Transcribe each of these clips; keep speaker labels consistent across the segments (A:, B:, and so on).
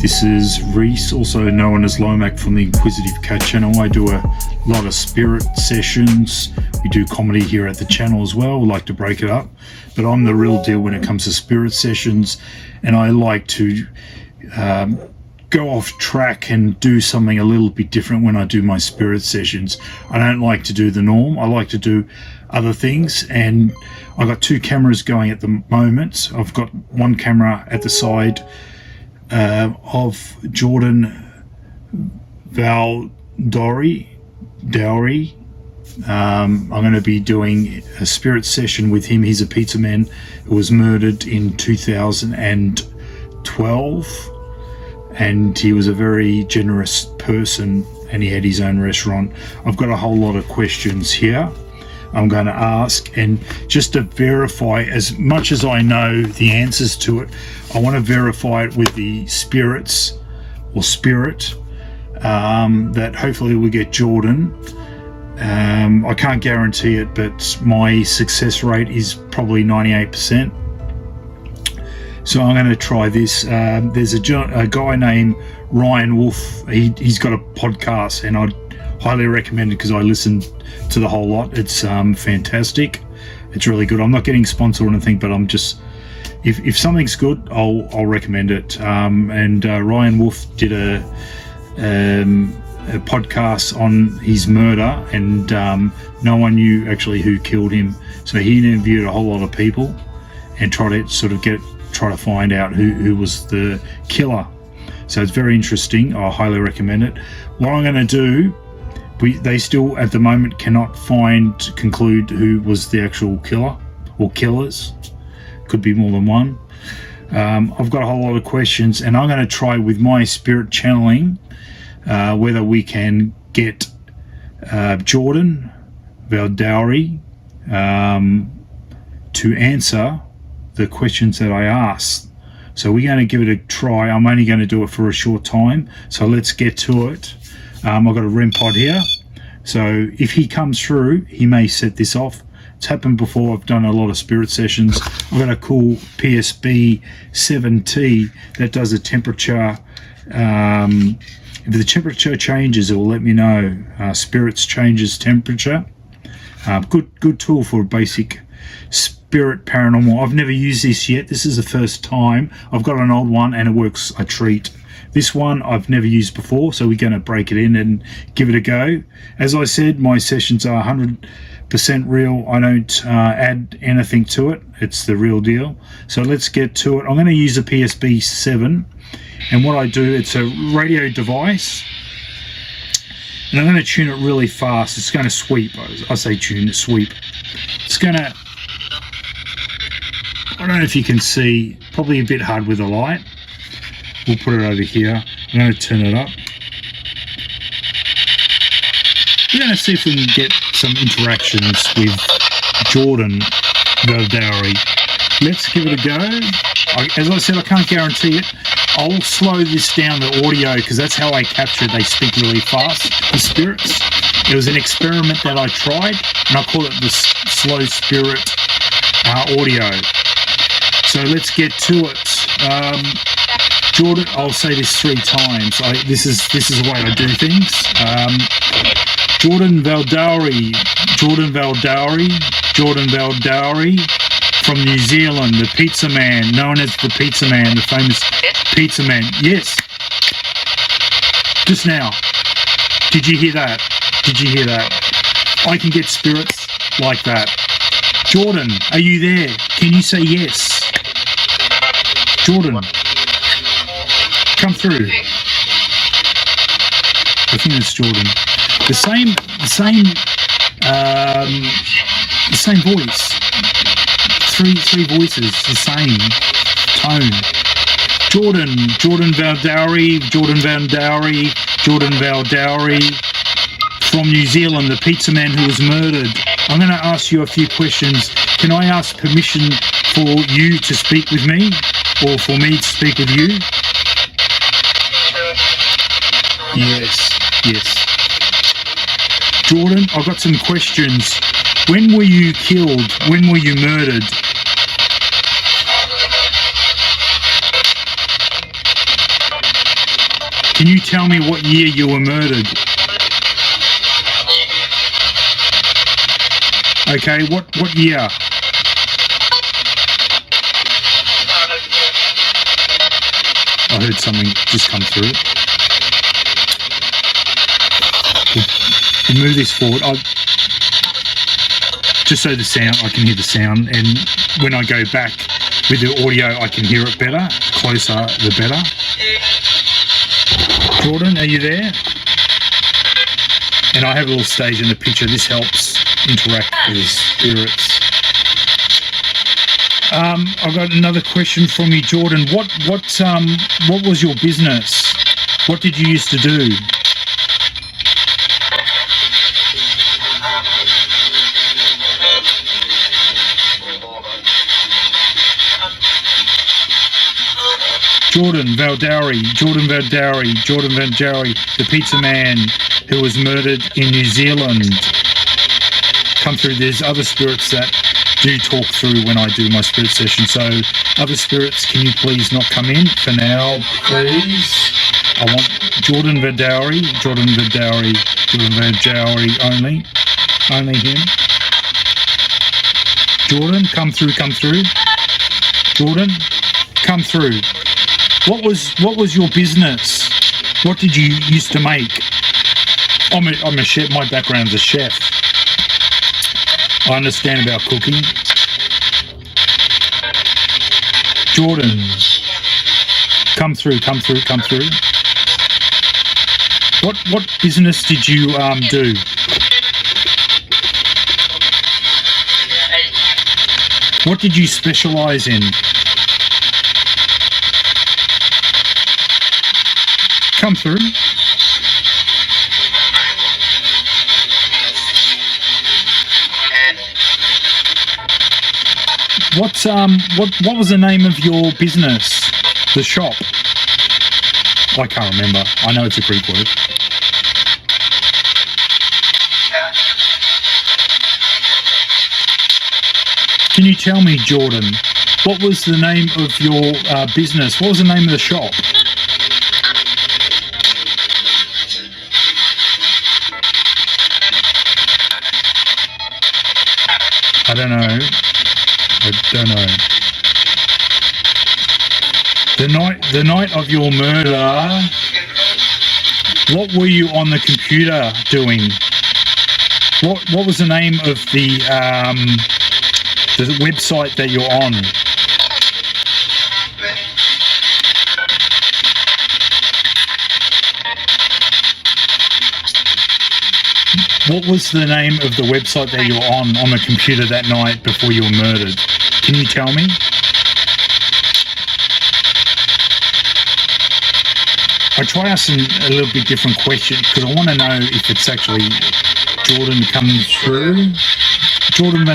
A: This is Reese, also known as Lomac from the Inquisitive Cat channel. I do a lot of spirit sessions. We do comedy here at the channel as well. We like to break it up, but I'm the real deal when it comes to spirit sessions, and I like to go off track and do something a little bit different when I do my spirit sessions. I don't like to do the norm. I like to do other things, and I've got two cameras going at the moment. I've got one camera at the side of Jordan Voudouris. I'm going to be doing a spirit session with him. He's a pizza man who was murdered in 2012, and he was a very generous person, and he had his own restaurant. I've got a whole lot of questions here I'm going to ask, and just to verify as much as I know the answers to it, I want to verify it with the spirits or spirit, that hopefully we get Jordan. I can't guarantee it, but my success rate is probably 98%. So I'm going to try this. There's a guy named Ryan Wolf. He's got a podcast, and I'd highly recommend it because I listened to the whole lot. It's fantastic. It's really good. I'm not getting sponsored or anything, but I'm just, if something's good, I'll recommend it. And Ryan Wolf did a podcast on his murder, and no one knew actually who killed him. So he interviewed a whole lot of people and try to find out who was the killer. So it's very interesting. I highly recommend it. What I'm going to do, they still at the moment cannot conclude who was the actual killer or killers. Could be more than one. I've got a whole lot of questions, and I'm going to try with my spirit channeling whether we can get Jordan Voudouris to answer the questions that I asked. So we're going to give it a try. I'm only going to do it for a short time, so let's get to it. I've got a REM pod here, so if he comes through, he may set this off. It's happened before. I've done a lot of spirit sessions. I've got a cool PSB 7T that does a temperature. If the temperature changes, it will let me know. Spirits changes temperature. Good tool for a basic spirit paranormal. I've never used this yet. This is the first time. I've got an old one, and it works a treat. This one I've never used before, so we're going to break it in and give it a go. As I said, my sessions are 100% real. I don't add anything to it. It's the real deal. So let's get to it. I'm going to use a PSB 7, and what I do, it's a radio device, and I'm going to tune it really fast. It's going to sweep. I say tune, sweep. It's going to, I don't know if you can see, probably a bit hard with the light. We'll put it over here. I'm going to turn it up. We're going to see if we can get some interactions with Jordan Voudouris. Let's give it a go. As I said, I can't guarantee it. I'll slow this down, the audio, because that's how I capture it. They speak really fast, the spirits. It was an experiment that I tried, and I call it the slow spirit audio. So let's get to it. Jordan, I'll say this 3 times. This is the way I do things. Jordan Voudouris, Jordan Voudouris, Jordan Voudouris from New Zealand, the pizza man, known as the pizza man, the famous pizza man. Yes. Just now. Did you hear that? Did you hear that? I can get spirits like that. Jordan, are you there? Can you say yes? Jordan, come through. I think it's Jordan. The same voice. Three voices, the same tone. Jordan Voudouris, Jordan Voudouris, Jordan Voudouris from New Zealand, the pizza man who was murdered. I'm going to ask you a few questions. Can I ask permission for you to speak with me, or for me to speak with you? Yes. Jordan, I've got some questions. When were you killed? When were you murdered? Can you tell me what year you were murdered? Okay, what year? I heard something just come through. We'll move this forward. Just so the sound, I can hear the sound, and when I go back with the audio, I can hear it better. Closer, the better. Jordan, are you there? And I have a little stage in the picture. This helps interact with the spirits. I've got another question from you, Jordan. What was your business? What did you used to do? Jordan Voudouris, the pizza man who was murdered in New Zealand. Come through. There's other spirits that do talk through when I do my spirit session. So other spirits, can you please not come in for now, please? I want Jordan Voudouris only him. Jordan, come through. Jordan, come through. What was your business? What did you used to make? I'm a chef. My background's a chef. I understand about cooking. Jordan, come through. What business did you do? What did you specialize in? Come through. What was the name of your business? The shop? I can't remember. I know it's a Greek word. Can you tell me, Jordan, what was the name of your business? What was the name of the shop? I don't know. The night of your murder, what were you on the computer doing? What was the name of the website that you're on? What was the name of the website that you were on the computer that night before you were murdered? Can you tell me? I try asking a little bit different questions because I want to know if it's actually Jordan coming through. Jordan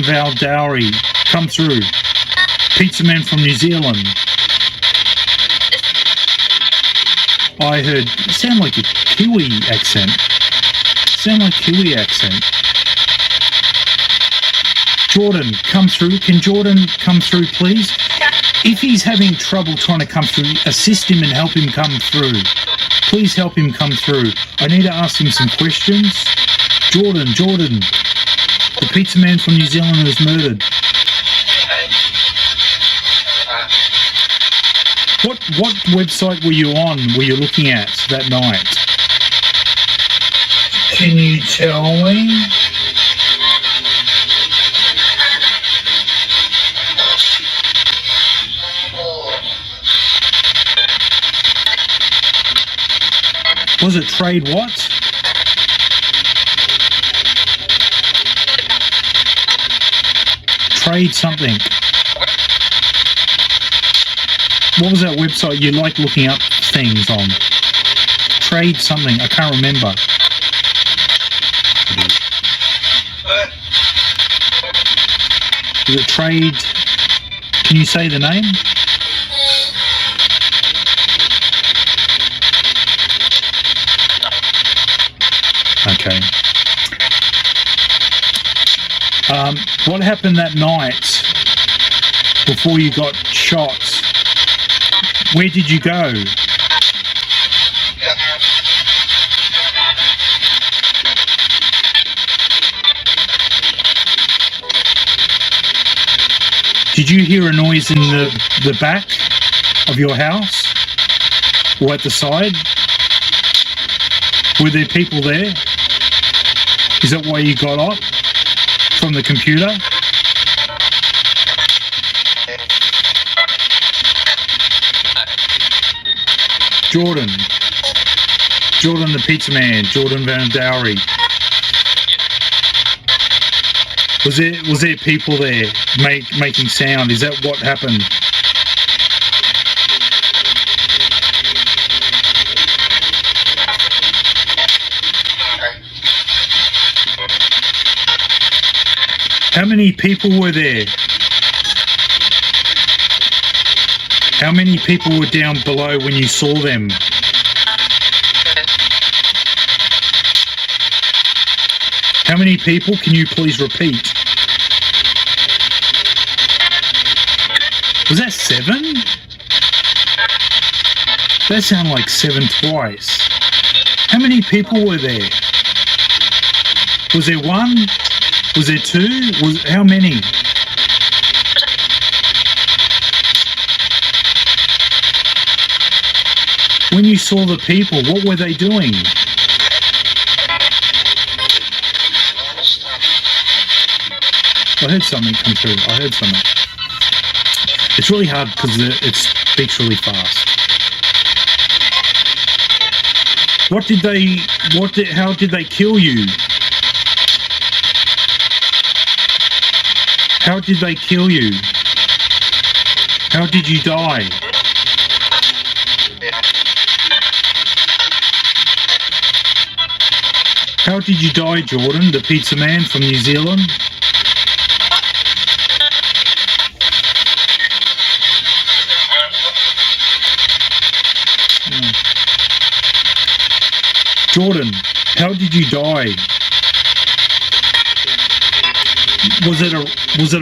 A: Voudouris, come through. Pizza man from New Zealand. I heard, it sound like a Kiwi accent. Jordan, come through. Can Jordan come through, please? If he's having trouble trying to come through, assist him and help him come through. Please help him come through. I need to ask him some questions. Jordan, the pizza man from New Zealand who was murdered. What website were you on? Were you looking at that night? Can you tell me? Was it trade what? Trade something. What was that website you like looking up things on? Trade something. I can't remember. Is it trade? Can you say the name? Okay. What happened that night before you got shot? Where did you go? Did you hear a noise in the back of your house or at the side? Were there people there? Is that why you got up from the computer? Jordan the pizza man, Jordan Voudouris. Was there people there making sound? Is that what happened? How many people were there? How many people were down below when you saw them? How many people? Can you please repeat? Was that 7? That sounded like 7 twice. How many people were there? Was there 1? Was there 2? How many? When you saw the people, what were they doing? I heard something come through. I heard something. It's really hard because it speaks really fast. How did they kill you? How did they kill you? How did you die? How did you die, Jordan, the pizza man from New Zealand? Jordan, how did you die? Was it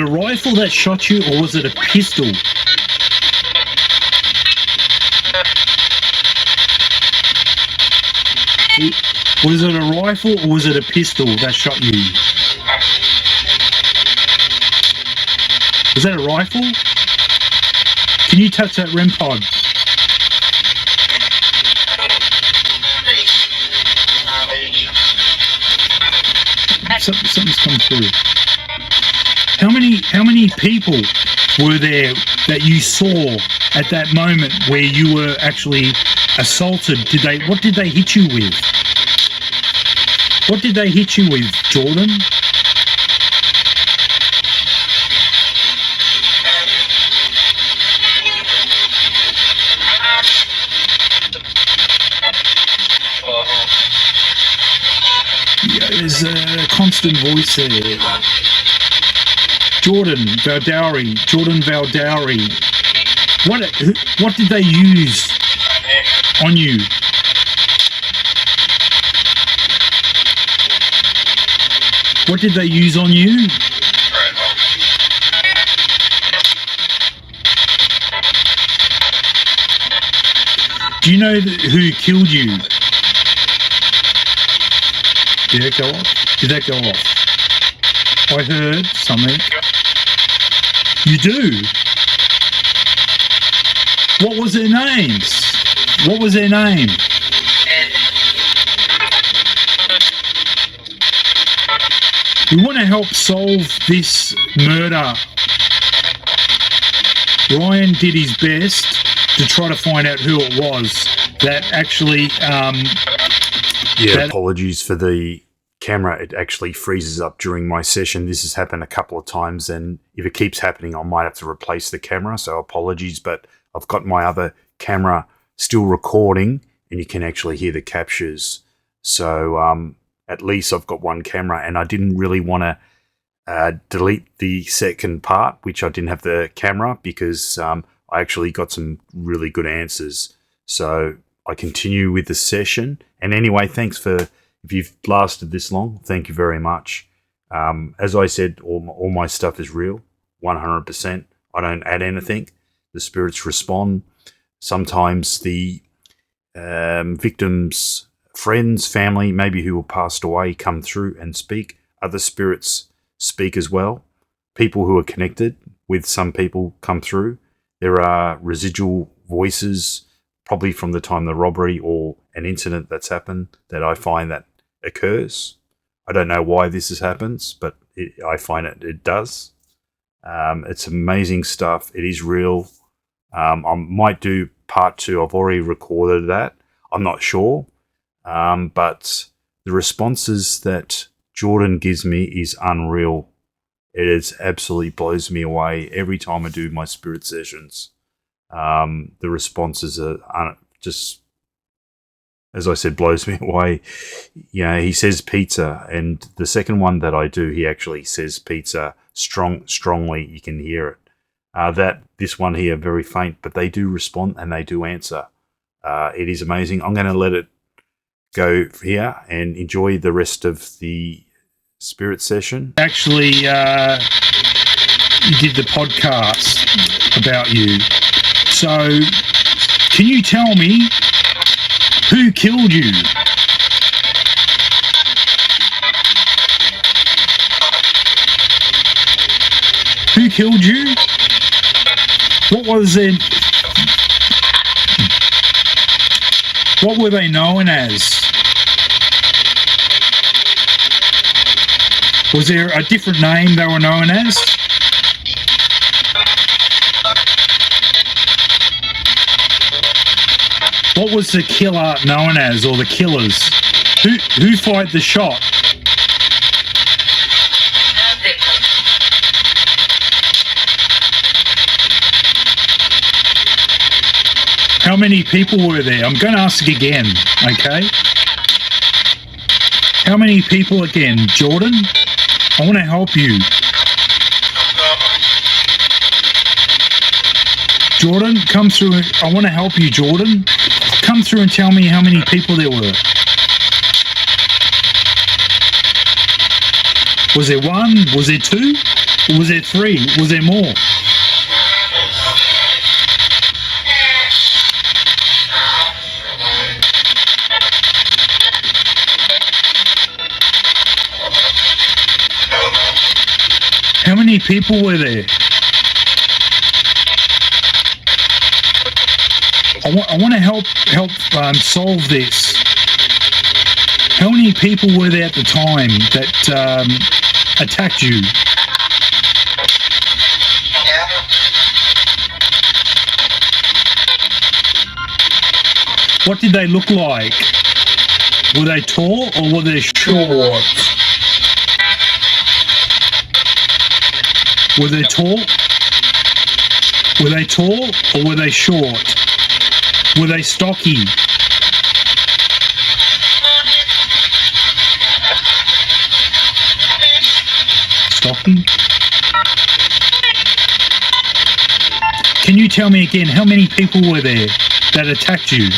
A: a rifle that shot you, or was it a pistol? Was it a rifle or was it a pistol that shot you? Was that a rifle? Can you touch that REM pod? Something's come through. How many people were there that you saw at that moment where you were actually assaulted? What did they hit you with? What did they hit you with, Jordan? Yeah, there's a constant voice there. Jordan Voudouris. What did they use on you? What did they use on you? Do you know who killed you? Did it go off? Did that go off? I heard something. You do? What was their names? What was their name? We want to help solve this murder. Ryan did his best to try to find out who it was that actually...
B: apologies for the camera. It actually freezes up during my session. This has happened a couple of times, and if it keeps happening, I might have to replace the camera, so apologies, but I've got my other camera still recording, and you can actually hear the captures. So at least I've got one camera, and I didn't really want to delete the second part, which I didn't have the camera, because I actually got some really good answers. So I continue with the session. And anyway, thanks if you've lasted this long, thank you very much. As I said, all my stuff is real, 100%. I don't add anything. The spirits respond. Sometimes the victims' friends, family, maybe who have passed away, come through and speak. Other spirits speak as well. People who are connected, with some people come through. There are residual voices, probably from the time the robbery or an incident that's happened, that I find that occurs. I don't know why this happens, but I find it does. It's amazing stuff. It is real. I might do part 2. I've already recorded that. I'm not sure. But the responses that Jordan gives me is unreal. It is absolutely blows me away every time I do my spirit sessions. The responses are just, as I said, blows me away. You know, he says pizza, and the second one that I do, he actually says pizza strongly. You can hear it. This one here, very faint, but they do respond and they do answer. It is amazing. I'm going to let it go here and enjoy the rest of the spirit session.
A: Actually, you did the podcast about you. So, can you tell me who killed you? Who killed you? What was it? What were they known as? Was there a different name they were known as? What was the killer known as, or the killers? Who fired the shot? How many people were there? I'm going to ask again, okay? How many people again? Jordan? I want to help you. Jordan, come through. I want to help you, Jordan. Come through and tell me how many people there were. Was there 1? Was there 2? Or was there 3? Was there more? How many people were there? I want to help solve this. How many people were there at the time that attacked you? What did they look like? Were they tall or were they short? Were they tall? Were they tall or were they short? Were they stocky? Stocky? Can you tell me again, how many people were there that attacked you?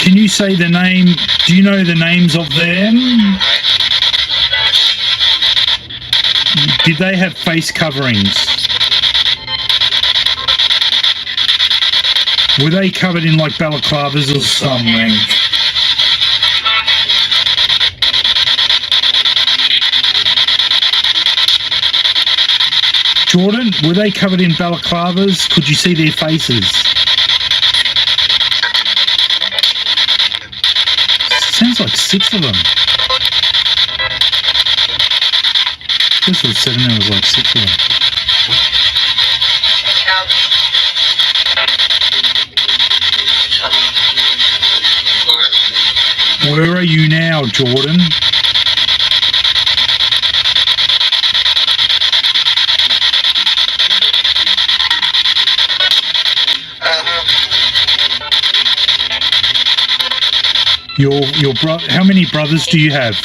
A: Can you say the name? Do you know the names of them? Did they have face coverings? Were they covered in like balaclavas or something? Jordan, were they covered in balaclavas? Could you see their faces? Sounds like 6 of them. This was 7, there was like 6 of them. Where are you now, Jordan? Your brother. How many brothers do you have?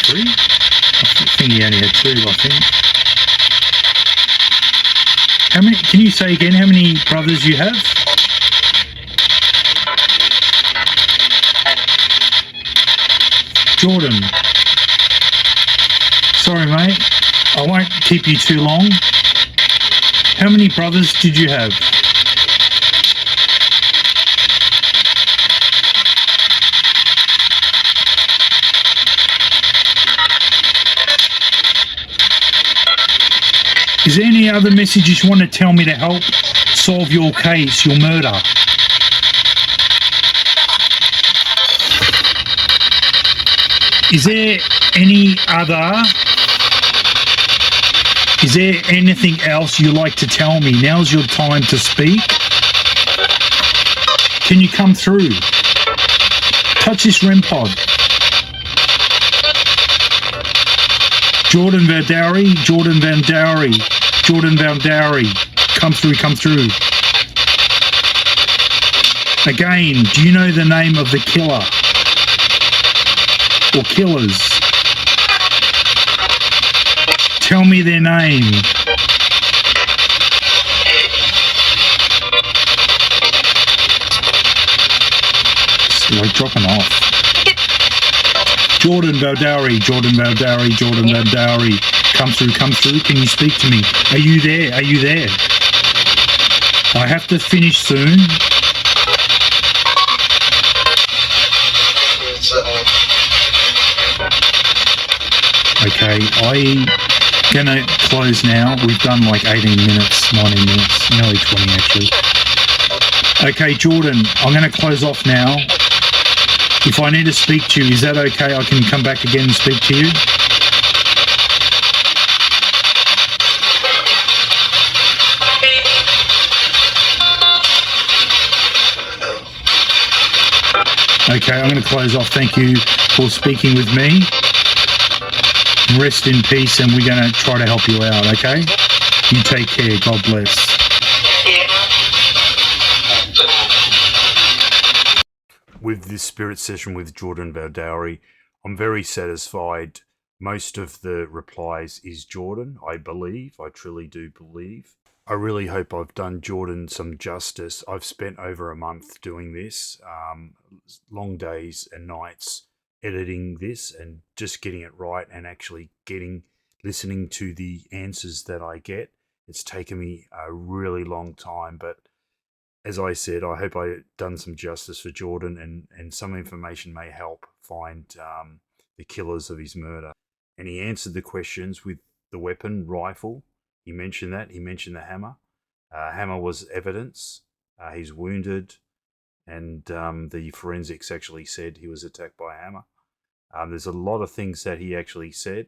A: 3? I think he only had 2. I think. How many? Can you say again how many brothers you have? Jordan. Sorry, mate. I won't keep you too long. How many brothers did you have? Is there any other messages you want to tell me to help solve your case, your murder? Is there anything else you like to tell me? Now's your time to speak. Can you come through? Touch this REM pod. Jordan Voudouris, Jordan Voudouris, Jordan Voudouris. Come through, come through. Again, do you know the name of the killer? Or killers? Tell me their name. It's like dropping off. Jordan Voudouris, Jordan Voudouris, Jordan Voudouris. Come through, come through. Can you speak to me? Are you there? Are you there? I have to finish soon. Okay, I'm gonna close now. We've done like 18 minutes, 19 minutes, nearly 20 actually. Okay, Jordan, I'm gonna close off now. If I need to speak to you, is that okay? I can come back again and speak to you? Okay, I'm going to close off. Thank you for speaking with me. Rest in peace, and we're going to try to help you out, okay? You take care. God bless.
B: With this spirit session with Jordan Voudouris, I'm very satisfied. Most of the replies is Jordan, I believe. I truly do believe. I really hope I've done Jordan some justice. I've spent over a month doing this, long days and nights editing this and just getting it right and actually listening to the answers that I get. It's taken me a really long time, but as I said, I hope I've done some justice for Jordan and some information may help find the killers of his murder. And he answered the questions with the weapon, rifle. He mentioned that. He mentioned the hammer. Hammer was evidence. He's wounded. And the forensics actually said he was attacked by a hammer. There's a lot of things that he actually said.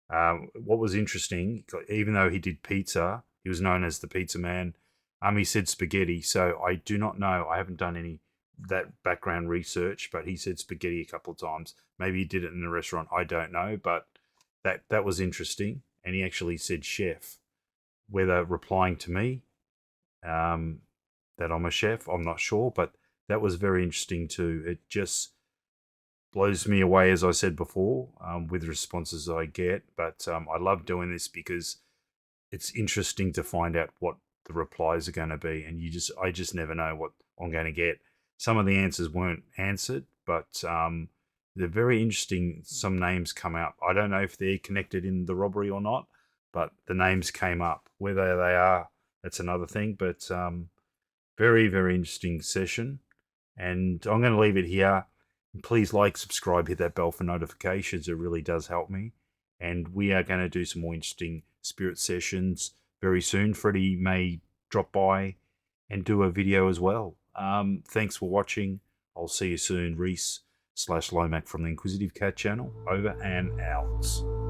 B: What was interesting, even though he did pizza, he was known as the pizza man. He said spaghetti, so I do not know. I haven't done any that background research, but he said spaghetti a couple of times. Maybe he did it in the restaurant. I don't know, but that was interesting. And he actually said chef, whether replying to me that I'm a chef, I'm not sure, but that was very interesting too. It just blows me away, as I said before, with the responses I get. But I love doing this because it's interesting to find out what the replies are going to be, and I just never know what I'm going to get. Some of the answers weren't answered, but they're very interesting. Some names come out. I don't know if they're connected in the robbery or not, but the names came up. Whether they are, that's another thing. But very, very interesting session, and I'm going to leave it here. Please like, subscribe, hit that bell for notifications. It really does help me. And we are going to do some more interesting spirit sessions very soon. Freddie may drop by and do a video as well. Thanks for watching. I'll see you soon. Reese /Lomac from the Inquisitive Cat channel. Over and out.